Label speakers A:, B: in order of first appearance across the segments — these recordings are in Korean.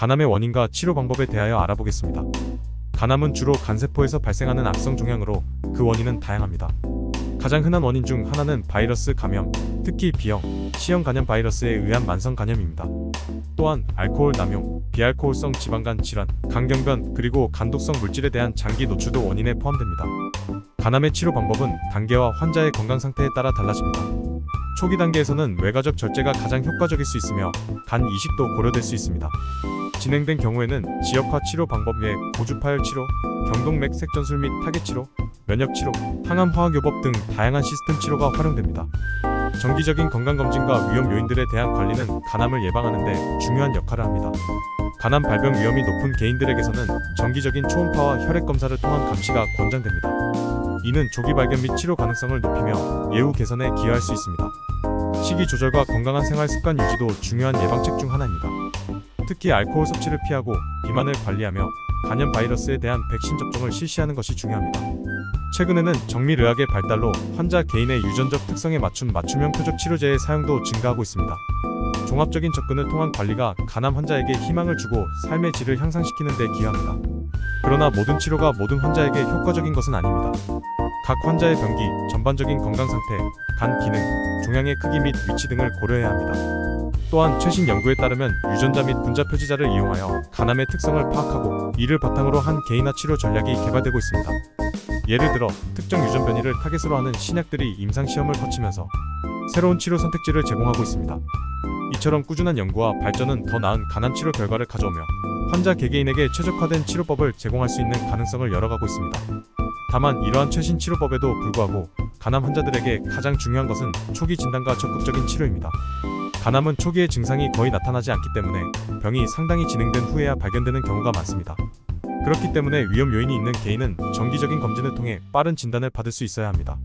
A: 간암의 원인과 치료 방법에 대하여 알아보겠습니다. 간암은 주로 간세포에서 발생하는 악성 종양으로 그 원인은 다양합니다. 가장 흔한 원인 중 하나는 바이러스 감염, 특히 B형, C형 간염 바이러스에 의한 만성 간염입니다. 또한 알코올 남용, 비알코올성 지방간 질환, 간경변, 그리고 간독성 물질에 대한 장기 노출도 원인에 포함됩니다. 간암의 치료 방법은 단계와 환자의 건강 상태에 따라 달라집니다. 초기 단계에서는 외과적 절제가 가장 효과적일 수 있으며 간 이식도 고려될 수 있습니다. 진행된 경우에는 지역화 치료 방법 외에 고주파열 치료, 경동맥 색전술 및 타겟 치료, 면역 치료, 항암 화학요법 등 다양한 시스템 치료가 활용됩니다. 정기적인 건강검진과 위험 요인들에 대한 관리는 간암을 예방하는 데 중요한 역할을 합니다. 간암 발병 위험이 높은 개인들에게서는 정기적인 초음파와 혈액 검사를 통한 감시가 권장됩니다. 이는 조기 발견 및 치료 가능성을 높이며 예후 개선에 기여할 수 있습니다. 식이 조절과 건강한 생활 습관 유지도 중요한 예방책 중 하나입니다. 특히 알코올 섭취를 피하고 비만을 관리하며 간염 바이러스에 대한 백신 접종을 실시하는 것이 중요합니다. 최근에는 정밀의학의 발달로 환자 개인의 유전적 특성에 맞춘 맞춤형 표적 치료제의 사용도 증가하고 있습니다. 종합적인 접근을 통한 관리가 간암 환자에게 희망을 주고 삶의 질을 향상시키는 데 기여합니다. 그러나 모든 치료가 모든 환자에게 효과적인 것은 아닙니다. 각 환자의 병기, 전반적인 건강 상태, 간 기능, 종양의 크기 및 위치 등을 고려해야 합니다. 또한 최신 연구에 따르면 유전자 및 분자 표지자를 이용하여 간암의 특성을 파악하고 이를 바탕으로 한 개인화 치료 전략이 개발되고 있습니다. 예를 들어 특정 유전 변이를 타겟으로 하는 신약들이 임상시험을 거치면서 새로운 치료 선택지를 제공하고 있습니다. 이처럼 꾸준한 연구와 발전은 더 나은 간암 치료 결과를 가져오며 환자 개개인에게 최적화된 치료법을 제공할 수 있는 가능성을 열어가고 있습니다. 다만 이러한 최신 치료법에도 불구하고 간암 환자들에게 가장 중요한 것은 초기 진단과 적극적인 치료입니다. 간암은 초기에 증상이 거의 나타나지 않기 때문에 병이 상당히 진행된 후에야 발견되는 경우가 많습니다. 그렇기 때문에 위험 요인이 있는 개인은 정기적인 검진을 통해 빠른 진단을 받을 수 있어야 합니다.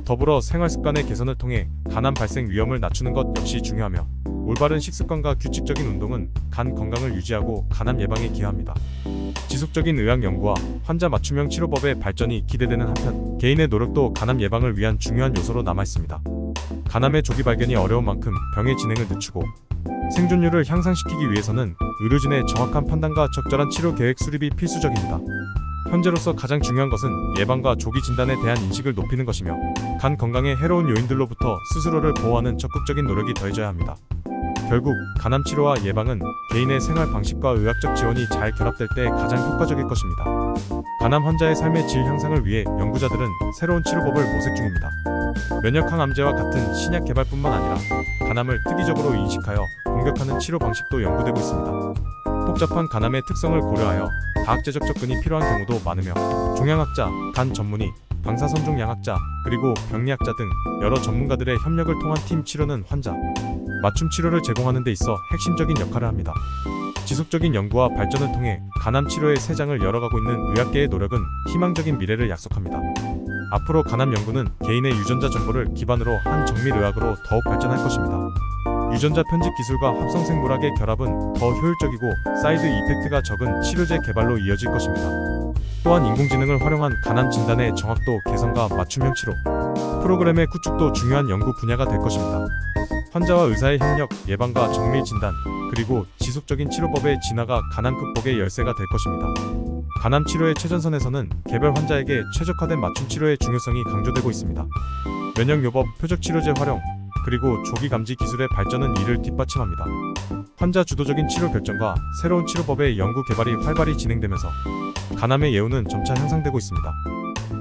A: 더불어 생활 습관의 개선을 통해 간암 발생 위험을 낮추는 것 역시 중요하며 올바른 식습관과 규칙적인 운동은 간 건강을 유지하고 간암 예방에 기여합니다. 지속적인 의학 연구와 환자 맞춤형 치료법의 발전이 기대되는 한편 개인의 노력도 간암 예방을 위한 중요한 요소로 남아있습니다. 간암의 조기 발견이 어려운 만큼 병의 진행을 늦추고 생존율을 향상시키기 위해서는 의료진의 정확한 판단과 적절한 치료 계획 수립이 필수적입니다. 현재로서 가장 중요한 것은 예방과 조기 진단에 대한 인식을 높이는 것이며 간 건강의 해로운 요인들로부터 스스로를 보호하는 적극적인 노력이 더해져야 합니다. 결국 간암 치료와 예방은 개인의 생활 방식과 의학적 지원이 잘 결합될 때 가장 효과적일 것입니다. 간암 환자의 삶의 질 향상을 위해 연구자들은 새로운 치료법을 모색 중입니다. 면역 항암제와 같은 신약 개발뿐만 아니라 간암을 특이적으로 인식하여 공격하는 치료 방식도 연구되고 있습니다. 복잡한 간암의 특성을 고려하여 다학제적 접근이 필요한 경우도 많으며 종양학자, 간 전문의, 방사선종 양학자, 그리고 병리학자 등 여러 전문가들의 협력을 통한 팀 치료는 환자 맞춤 치료를 제공하는 데 있어 핵심적인 역할을 합니다. 지속적인 연구와 발전을 통해 간암 치료의 새 장을 열어가고 있는 의학계의 노력은 희망적인 미래를 약속합니다. 앞으로 간암 연구는 개인의 유전자 정보를 기반으로 한 정밀의학으로 더욱 발전할 것입니다. 유전자 편집 기술과 합성생물학의 결합은 더 효율적이고 사이드 이펙트가 적은 치료제 개발로 이어질 것입니다. 또한 인공지능을 활용한 간암 진단의 정확도 개선과 맞춤형 치료 프로그램의 구축도 중요한 연구 분야가 될 것입니다. 환자와 의사의 협력, 예방과 정밀 진단, 그리고 지속적인 치료법의 진화가 간암 극복의 열쇠가 될 것입니다. 간암 치료의 최전선에서는 개별 환자에게 최적화된 맞춤 치료의 중요성이 강조되고 있습니다. 면역요법, 표적 치료제 활용, 그리고 조기 감지 기술의 발전은 이를 뒷받침합니다. 환자 주도적인 치료 결정과 새로운 치료법의 연구 개발이 활발히 진행되면서 간암의 예후는 점차 향상되고 있습니다.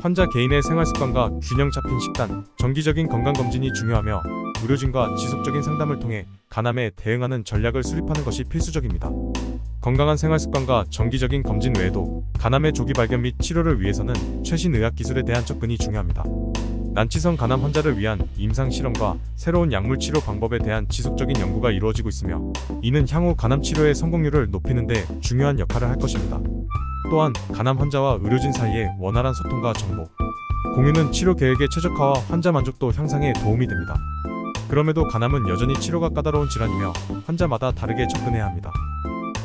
A: 환자 개인의 생활 습관과 균형 잡힌 식단, 정기적인 건강검진이 중요하며 의료진과 지속적인 상담을 통해 간암에 대응하는 전략을 수립하는 것이 필수적입니다. 건강한 생활 습관과 정기적인 검진 외에도 간암의 조기 발견 및 치료를 위해서는 최신 의학 기술에 대한 접근이 중요합니다. 난치성 간암 환자를 위한 임상 실험과 새로운 약물 치료 방법에 대한 지속적인 연구가 이루어지고 있으며 이는 향후 간암 치료의 성공률을 높이는 데 중요한 역할을 할 것입니다. 또한 간암 환자와 의료진 사이의 원활한 소통과 정보 공유는 치료 계획의 최적화와 환자 만족도 향상에 도움이 됩니다. 그럼에도 간암은 여전히 치료가 까다로운 질환이며 환자마다 다르게 접근해야 합니다.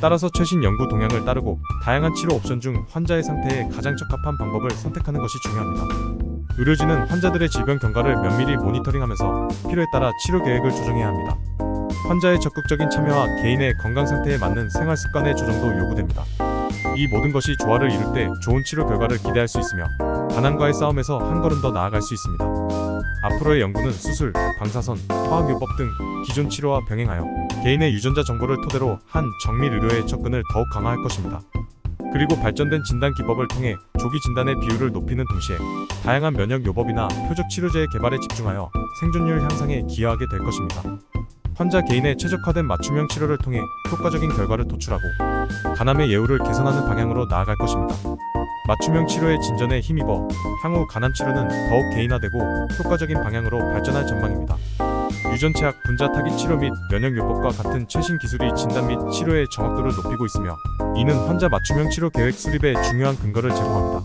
A: 따라서 최신 연구 동향을 따르고 다양한 치료 옵션 중 환자의 상태에 가장 적합한 방법을 선택하는 것이 중요합니다. 의료진은 환자들의 질병 경과를 면밀히 모니터링하면서 필요에 따라 치료 계획을 조정해야 합니다. 환자의 적극적인 참여와 개인의 건강 상태에 맞는 생활 습관의 조정도 요구됩니다. 이 모든 것이 조화를 이룰 때 좋은 치료 결과를 기대할 수 있으며 가난과의 싸움에서 한 걸음 더 나아갈 수 있습니다. 앞으로의 연구는 수술, 방사선, 화학요법 등 기존 치료와 병행하여 개인의 유전자 정보를 토대로 한 정밀 의료의 접근을 더욱 강화할 것입니다. 그리고 발전된 진단 기법을 통해 조기 진단의 비율을 높이는 동시에 다양한 면역 요법이나 표적 치료제의 개발에 집중하여 생존율 향상에 기여하게 될 것입니다. 환자 개인의 최적화된 맞춤형 치료를 통해 효과적인 결과를 도출하고 간암의 예후를 개선하는 방향으로 나아갈 것입니다. 맞춤형 치료의 진전에 힘입어 향후 간암 치료는 더욱 개인화되고 효과적인 방향으로 발전할 전망입니다. 유전체학, 분자 타깃 치료 및 면역요법과 같은 최신 기술이 진단 및 치료의 정확도를 높이고 있으며 이는 환자 맞춤형 치료 계획 수립에 중요한 근거를 제공합니다.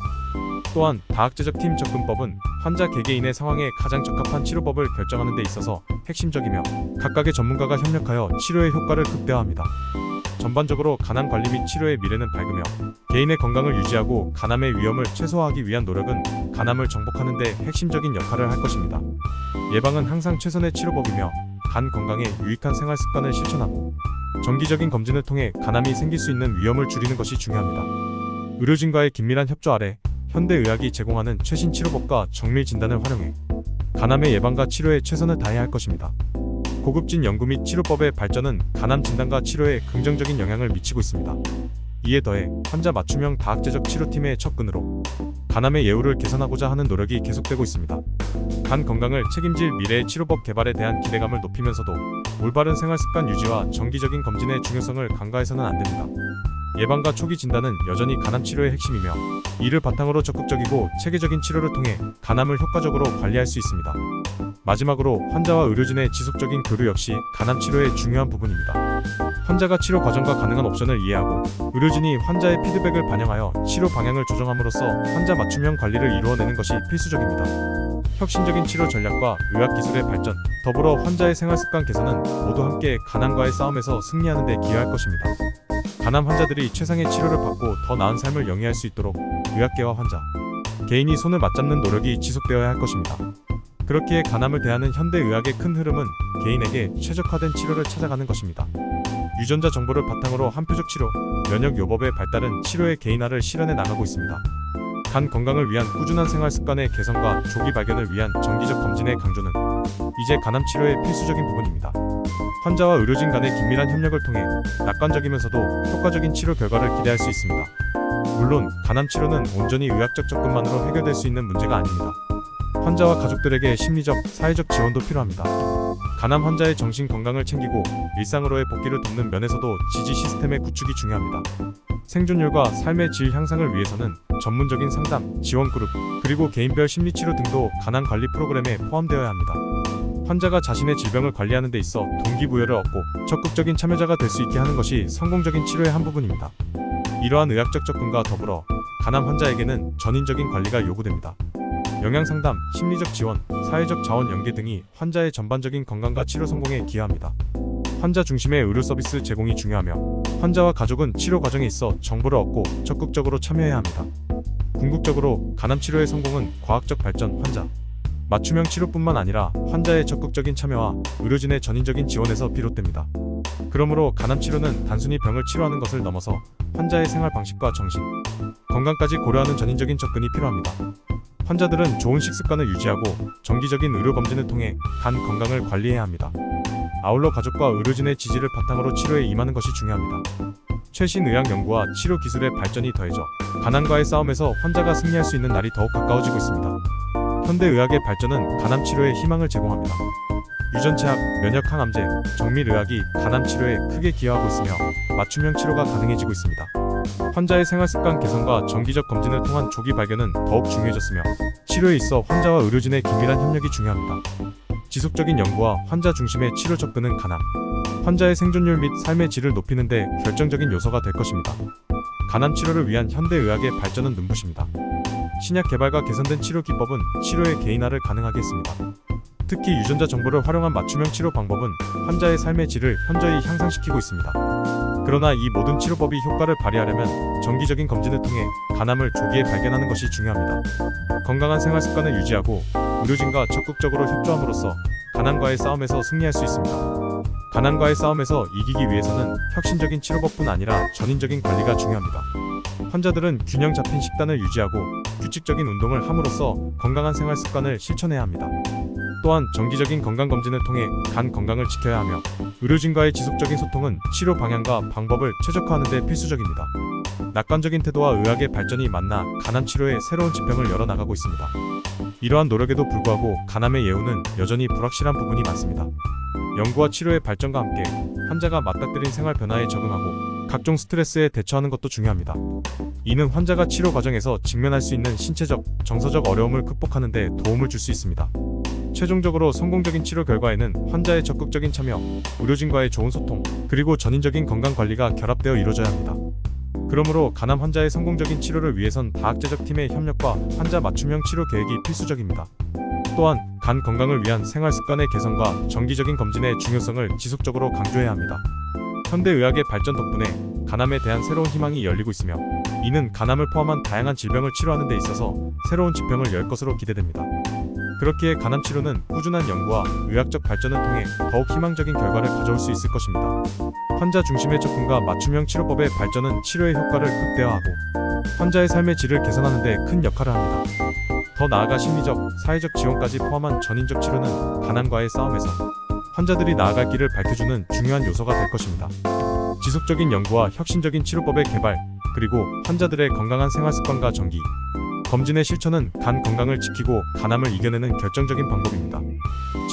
A: 또한 다학제적 팀 접근법은 환자 개개인의 상황에 가장 적합한 치료법을 결정하는 데 있어서 핵심적이며 각각의 전문가가 협력하여 치료의 효과를 극대화합니다. 전반적으로 간암 관리 및 치료의 미래는 밝으며 개인의 건강을 유지하고 간암의 위험을 최소화하기 위한 노력은 간암을 정복하는 데 핵심적인 역할을 할 것입니다. 예방은 항상 최선의 치료법이며 간 건강에 유익한 생활 습관을 실천하고 정기적인 검진을 통해 간암이 생길 수 있는 위험을 줄이는 것이 중요합니다. 의료진과의 긴밀한 협조 아래 현대의학이 제공하는 최신 치료법과 정밀 진단을 활용해 간암의 예방과 치료에 최선을 다해야 할 것입니다. 고급진 연구 및 치료법의 발전은 간암 진단과 치료에 긍정적인 영향을 미치고 있습니다. 이에 더해 환자 맞춤형 다학제적 치료팀의 접근으로 간암의 예후를 개선하고자 하는 노력이 계속되고 있습니다. 간 건강을 책임질 미래의 치료법 개발에 대한 기대감을 높이면서도 올바른 생활습관 유지와 정기적인 검진의 중요성을 간과해서는 안 됩니다. 예방과 초기 진단은 여전히 간암 치료의 핵심이며 이를 바탕으로 적극적이고 체계적인 치료를 통해 간암을 효과적으로 관리할 수 있습니다. 마지막으로 환자와 의료진의 지속적인 교류 역시 간암 치료의 중요한 부분입니다. 환자가 치료 과정과 가능한 옵션을 이해하고 의료진이 환자의 피드백을 반영하여 치료 방향을 조정함으로써 환자 맞춤형 관리를 이루어내는 것이 필수적입니다. 혁신적인 치료 전략과 의학기술의 발전, 더불어 환자의 생활습관 개선은 모두 함께 간암과의 싸움에서 승리하는 데 기여할 것입니다. 간암 환자들이 최상의 치료를 받고 더 나은 삶을 영위할 수 있도록 의학계와 환자, 개인이 손을 맞잡는 노력이 지속되어야 할 것입니다. 그렇기에 간암을 대하는 현대의학의 큰 흐름은 개인에게 최적화된 치료를 찾아가는 것입니다. 유전자 정보를 바탕으로 한 표적 치료, 면역 요법의 발달은 치료의 개인화를 실현해 나가고 있습니다. 간 건강을 위한 꾸준한 생활 습관의 개선과 조기 발견을 위한 정기적 검진의 강조는 이제 간암 치료의 필수적인 부분입니다. 환자와 의료진 간의 긴밀한 협력을 통해 낙관적이면서도 효과적인 치료 결과를 기대할 수 있습니다. 물론 간암 치료는 온전히 의학적 접근만으로 해결될 수 있는 문제가 아닙니다. 환자와 가족들에게 심리적, 사회적 지원도 필요합니다. 간암 환자의 정신 건강을 챙기고 일상으로의 복귀를 돕는 면에서도 지지 시스템의 구축이 중요합니다. 생존율과 삶의 질 향상을 위해서는 전문적인 상담, 지원 그룹, 그리고 개인별 심리치료 등도 간암 관리 프로그램에 포함되어야 합니다. 환자가 자신의 질병을 관리하는 데 있어 동기부여를 얻고 적극적인 참여자가 될 수 있게 하는 것이 성공적인 치료의 한 부분입니다. 이러한 의학적 접근과 더불어 간암 환자에게는 전인적인 관리가 요구됩니다. 영양상담, 심리적 지원, 사회적 자원 연계 등이 환자의 전반적인 건강과 치료 성공에 기여합니다. 환자 중심의 의료 서비스 제공이 중요하며 환자와 가족은 치료 과정에 있어 정보를 얻고 적극적으로 참여해야 합니다. 궁극적으로 간암 치료의 성공은 과학적 발전, 환자 맞춤형 치료뿐만 아니라 환자의 적극적인 참여와 의료진의 전인적인 지원에서 비롯됩니다. 그러므로 간암 치료는 단순히 병을 치료하는 것을 넘어서 환자의 생활 방식과 정신, 건강까지 고려하는 전인적인 접근이 필요합니다. 환자들은 좋은 식습관을 유지하고 정기적인 의료 검진을 통해 간 건강을 관리해야 합니다. 아울러 가족과 의료진의 지지를 바탕으로 치료에 임하는 것이 중요합니다. 최신 의학 연구와 치료 기술의 발전이 더해져 간암과의 싸움에서 환자가 승리할 수 있는 날이 더욱 가까워지고 있습니다. 현대의학의 발전은 간암 치료에 희망을 제공합니다. 유전체학, 면역항암제, 정밀의학이 간암 치료에 크게 기여하고 있으며 맞춤형 치료가 가능해지고 있습니다. 환자의 생활습관 개선과 정기적 검진을 통한 조기 발견은 더욱 중요해졌으며 치료에 있어 환자와 의료진의 긴밀한 협력이 중요합니다. 지속적인 연구와 환자 중심의 치료 접근은 간암 환자의 생존율 및 삶의 질을 높이는 데 결정적인 요소가 될 것입니다. 간암 치료를 위한 현대의학의 발전은 눈부십니다. 신약 개발과 개선된 치료 기법은 치료의 개인화를 가능하게 했습니다. 특히 유전자 정보를 활용한 맞춤형 치료 방법은 환자의 삶의 질을 현저히 향상시키고 있습니다. 그러나 이 모든 치료법이 효과를 발휘하려면 정기적인 검진을 통해 간암을 조기에 발견하는 것이 중요합니다. 건강한 생활 습관을 유지하고 의료진과 적극적으로 협조함으로써 간암과의 싸움에서 승리할 수 있습니다. 가난과의 싸움에서 이기기 위해서는 혁신적인 치료법뿐 아니라 전인적인 관리가 중요합니다. 환자들은 균형 잡힌 식단을 유지하고 규칙적인 운동을 함으로써 건강한 생활 습관을 실천해야 합니다. 또한 정기적인 건강검진을 통해 간 건강을 지켜야 하며 의료진과의 지속적인 소통은 치료 방향과 방법을 최적화하는 데 필수적입니다. 낙관적인 태도와 의학의 발전이 만나 간암 치료의 새로운 지평을 열어나가고 있습니다. 이러한 노력에도 불구하고 간암의 예후는 여전히 불확실한 부분이 많습니다. 연구와 치료의 발전과 함께 환자가 맞닥뜨린 생활 변화에 적응하고 각종 스트레스에 대처하는 것도 중요합니다. 이는 환자가 치료 과정에서 직면할 수 있는 신체적, 정서적 어려움을 극복하는 데 도움을 줄 수 있습니다. 최종적으로 성공적인 치료 결과에는 환자의 적극적인 참여, 의료진과의 좋은 소통, 그리고 전인적인 건강관리가 결합되어 이루어져야 합니다. 그러므로 간암 환자의 성공적인 치료를 위해선 다학제적 팀의 협력과 환자 맞춤형 치료 계획이 필수적입니다. 또한 간 건강을 위한 생활 습관의 개선과 정기적인 검진의 중요성을 지속적으로 강조해야 합니다. 현대의학의 발전 덕분에 간암에 대한 새로운 희망이 열리고 있으며 이는 간암을 포함한 다양한 질병을 치료하는 데 있어서 새로운 지평을 열 것으로 기대됩니다. 그렇기에 간암 치료는 꾸준한 연구와 의학적 발전을 통해 더욱 희망적인 결과를 가져올 수 있을 것입니다. 환자 중심의 접근과 맞춤형 치료법의 발전은 치료의 효과를 극대화하고 환자의 삶의 질을 개선하는 데 큰 역할을 합니다. 더 나아가 심리적, 사회적 지원까지 포함한 전인적 치료는 간암과의 싸움에서 환자들이 나아갈 길을 밝혀주는 중요한 요소가 될 것입니다. 지속적인 연구와 혁신적인 치료법의 개발, 그리고 환자들의 건강한 생활 습관과 정기 검진의 실천은 간 건강을 지키고 간암을 이겨내는 결정적인 방법입니다.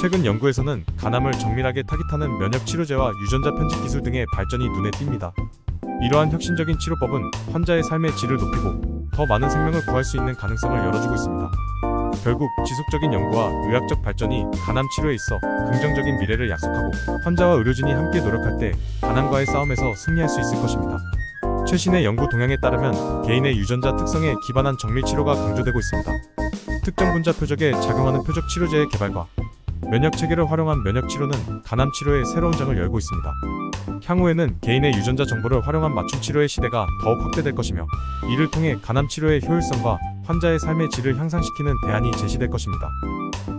A: 최근 연구에서는 간암을 정밀하게 타깃하는 면역 치료제와 유전자 편집 기술 등의 발전이 눈에 띕니다. 이러한 혁신적인 치료법은 환자의 삶의 질을 높이고 더 많은 생명을 구할 수 있는 가능성을 열어주고 있습니다. 결국 지속적인 연구와 의학적 발전이 간암 치료에 있어 긍정적인 미래를 약속하고 환자와 의료진이 함께 노력할 때 간암과의 싸움에서 승리할 수 있을 것입니다. 최신의 연구 동향에 따르면 개인의 유전자 특성에 기반한 정밀 치료가 강조되고 있습니다. 특정 분자 표적에 작용하는 표적 치료제의 개발과 면역 체계를 활용한 면역 치료는 간암 치료의 새로운 장을 열고 있습니다. 향후에는 개인의 유전자 정보를 활용한 맞춤 치료의 시대가 더욱 확대될 것이며 이를 통해 간암 치료의 효율성과 환자의 삶의 질을 향상시키는 대안이 제시될 것입니다.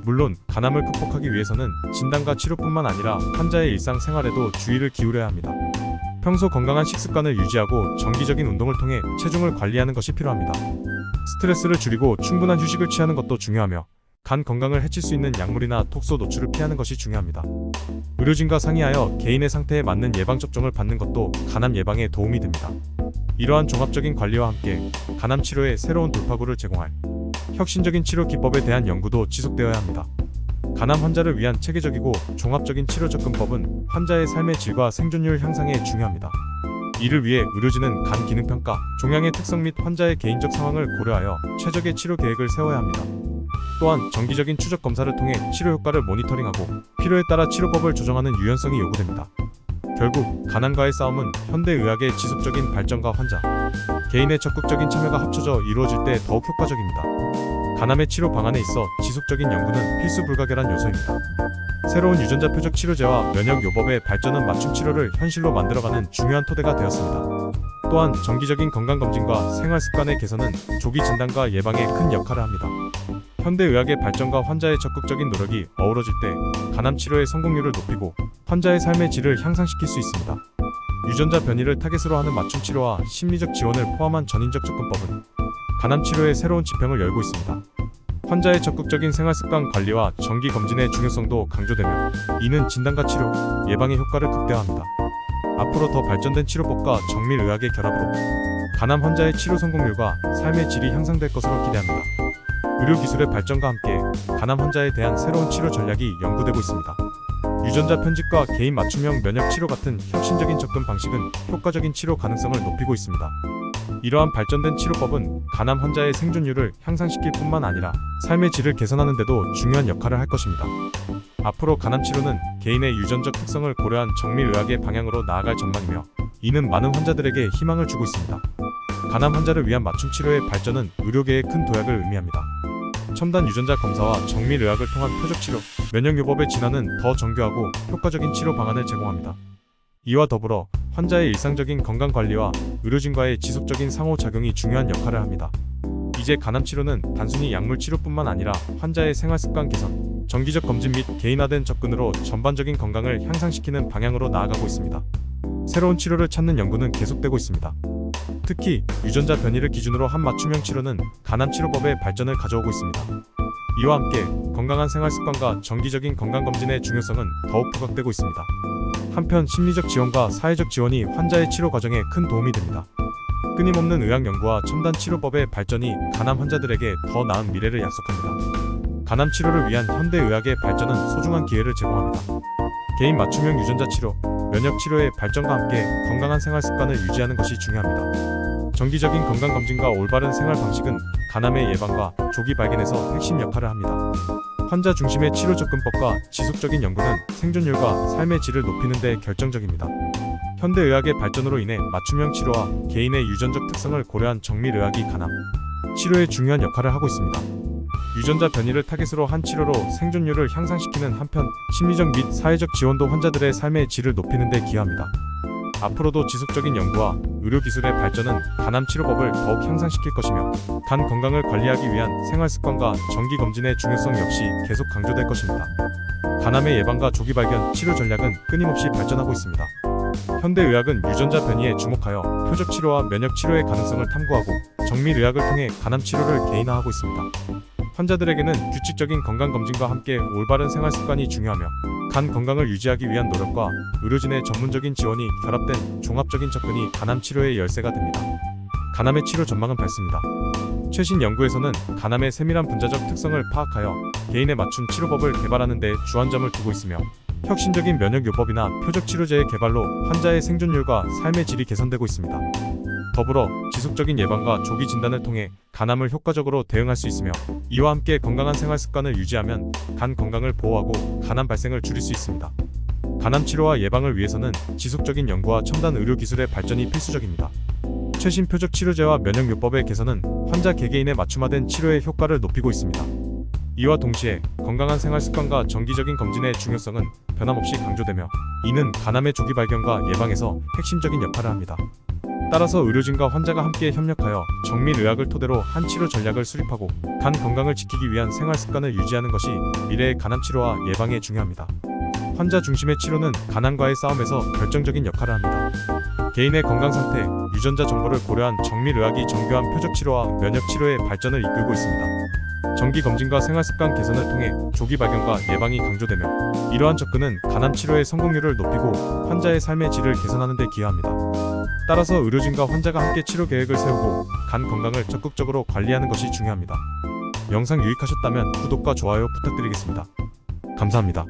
A: 물론 간암을 극복하기 위해서는 진단과 치료뿐만 아니라 환자의 일상생활에도 주의를 기울여야 합니다. 평소 건강한 식습관을 유지하고 정기적인 운동을 통해 체중을 관리하는 것이 필요합니다. 스트레스를 줄이고 충분한 휴식을 취하는 것도 중요하며 간 건강을 해칠 수 있는 약물이나 톡소 노출을 피하는 것이 중요합니다. 의료진과 상의하여 개인의 상태에 맞는 예방접종을 받는 것도 간암 예방에 도움이 됩니다. 이러한 종합적인 관리와 함께 간암 치료에 새로운 돌파구를 제공할 혁신적인 치료 기법에 대한 연구도 지속되어야 합니다. 간암 환자를 위한 체계적이고 종합적인 치료 접근법은 환자의 삶의 질과 생존율 향상에 중요합니다. 이를 위해 의료진은 간 기능 평가, 종양의 특성 및 환자의 개인적 상황을 고려하여 최적의 치료 계획을 세워야 합니다. 또한 정기적인 추적 검사를 통해 치료 효과를 모니터링하고 필요에 따라 치료법을 조정하는 유연성이 요구됩니다. 결국 간암과의 싸움은 현대의학의 지속적인 발전과 환자, 개인의 적극적인 참여가 합쳐져 이루어질 때 더욱 효과적입니다. 간암의 치료 방안에 있어 지속적인 연구는 필수 불가결한 요소입니다. 새로운 유전자 표적 치료제와 면역 요법의 발전은 맞춤 치료를 현실로 만들어가는 중요한 토대가 되었습니다. 또한 정기적인 건강검진과 생활 습관의 개선은 조기 진단과 예방에 큰 역할을 합니다. 현대의학의 발전과 환자의 적극적인 노력이 어우러질 때 간암 치료의 성공률을 높이고 환자의 삶의 질을 향상시킬 수 있습니다. 유전자 변이를 타겟으로 하는 맞춤 치료와 심리적 지원을 포함한 전인적 접근법은 간암 치료의 새로운 지평을 열고 있습니다. 환자의 적극적인 생활 습관 관리와 정기 검진의 중요성도 강조되며 이는 진단과 치료, 예방의 효과를 극대화합니다. 앞으로 더 발전된 치료법과 정밀 의학의 결합으로 간암 환자의 치료 성공률과 삶의 질이 향상될 것으로 기대합니다. 의료기술의 발전과 함께 간암 환자에 대한 새로운 치료 전략이 연구되고 있습니다. 유전자 편집과 개인 맞춤형 면역 치료 같은 혁신적인 접근 방식은 효과적인 치료 가능성을 높이고 있습니다. 이러한 발전된 치료법은 간암 환자의 생존율을 향상시킬 뿐만 아니라 삶의 질을 개선하는 데도 중요한 역할을 할 것입니다. 앞으로 간암 치료는 개인의 유전적 특성을 고려한 정밀의학의 방향으로 나아갈 전망이며 이는 많은 환자들에게 희망을 주고 있습니다. 간암 환자를 위한 맞춤 치료의 발전은 의료계의 큰 도약을 의미합니다. 첨단 유전자 검사와 정밀의학을 통한 표적 치료, 면역요법의 진화는 더 정교하고 효과적인 치료 방안을 제공합니다. 이와 더불어 환자의 일상적인 건강관리와 의료진과의 지속적인 상호작용이 중요한 역할을 합니다. 이제 간암 치료는 단순히 약물 치료뿐만 아니라 환자의 생활습관 개선, 정기적 검진 및 개인화된 접근으로 전반적인 건강을 향상시키는 방향으로 나아가고 있습니다. 새로운 치료를 찾는 연구는 계속되고 있습니다. 특히 유전자 변이를 기준으로 한 맞춤형 치료는 간암 치료법의 발전을 가져오고 있습니다. 이와 함께 건강한 생활 습관과 정기적인 건강검진의 중요성은 더욱 부각되고 있습니다. 한편 심리적 지원과 사회적 지원이 환자의 치료 과정에 큰 도움이 됩니다. 끊임없는 의학 연구와 첨단 치료법의 발전이 간암 환자들에게 더 나은 미래를 약속합니다. 간암 치료를 위한 현대 의학의 발전은 소중한 기회를 제공합니다. 개인 맞춤형 유전자 치료, 면역 치료의 발전과 함께 건강한 생활 습관을 유지하는 것이 중요합니다. 정기적인 건강 검진과 올바른 생활 방식은 간암의 예방과 조기 발견에서 핵심 역할을 합니다. 환자 중심의 치료 접근법과 지속적인 연구는 생존율과 삶의 질을 높이는 데 결정적입니다. 현대 의학의 발전으로 인해 맞춤형 치료와 개인의 유전적 특성을 고려한 정밀 의학이 간암 치료에 중요한 역할을 하고 있습니다. 유전자 변이를 타겟으로 한 치료로 생존율을 향상시키는 한편 심리적 및 사회적 지원도 환자들의 삶의 질을 높이는 데 기여합니다. 앞으로도 지속적인 연구와 의료 기술의 발전은 간암 치료법을 더욱 향상시킬 것이며 간 건강을 관리하기 위한 생활 습관과 정기 검진의 중요성 역시 계속 강조될 것입니다. 간암의 예방과 조기 발견, 치료 전략은 끊임없이 발전하고 있습니다. 현대 의학은 유전자 변이에 주목하여 표적 치료와 면역 치료의 가능성을 탐구하고 정밀 의학을 통해 간암 치료를 개인화하고 있습니다. 환자들에게는 규칙적인 건강검진과 함께 올바른 생활 습관이 중요하며 간 건강을 유지하기 위한 노력과 의료진의 전문적인 지원이 결합된 종합적인 접근이 간암 치료의 열쇠가 됩니다. 간암의 치료 전망은 밝습니다. 최신 연구에서는 간암의 세밀한 분자적 특성을 파악하여 개인에 맞춘 치료법을 개발하는 데 주안점을 두고 있으며 혁신적인 면역요법이나 표적 치료제의 개발로 환자의 생존율과 삶의 질이 개선되고 있습니다. 더불어 지속적인 예방과 조기 진단을 통해 간암을 효과적으로 대응할 수 있으며 이와 함께 건강한 생활 습관을 유지하면 간 건강을 보호하고 간암 발생을 줄일 수 있습니다. 간암 치료와 예방을 위해서는 지속적인 연구와 첨단 의료 기술의 발전이 필수적입니다. 최신 표적 치료제와 면역요법의 개선은 환자 개개인에 맞춤화된 치료의 효과를 높이고 있습니다. 이와 동시에 건강한 생활 습관과 정기적인 검진의 중요성은 변함없이 강조되며 이는 간암의 조기 발견과 예방에서 핵심적인 역할을 합니다. 따라서 의료진과 환자가 함께 협력하여 정밀 의학을 토대로 한 치료 전략을 수립하고 간 건강을 지키기 위한 생활 습관을 유지하는 것이 미래의 간암 치료와 예방에 중요합니다. 환자 중심의 치료는 간암과의 싸움에서 결정적인 역할을 합니다. 개인의 건강 상태, 유전자 정보를 고려한 정밀 의학이 정교한 표적 치료와 면역 치료의 발전을 이끌고 있습니다. 정기 검진과 생활 습관 개선을 통해 조기 발견과 예방이 강조되며 이러한 접근은 간암 치료의 성공률을 높이고 환자의 삶의 질을 개선하는 데 기여합니다. 따라서 의료진과 환자가 함께 치료 계획을 세우고 간 건강을 적극적으로 관리하는 것이 중요합니다. 영상 유익하셨다면 구독과 좋아요 부탁드리겠습니다. 감사합니다.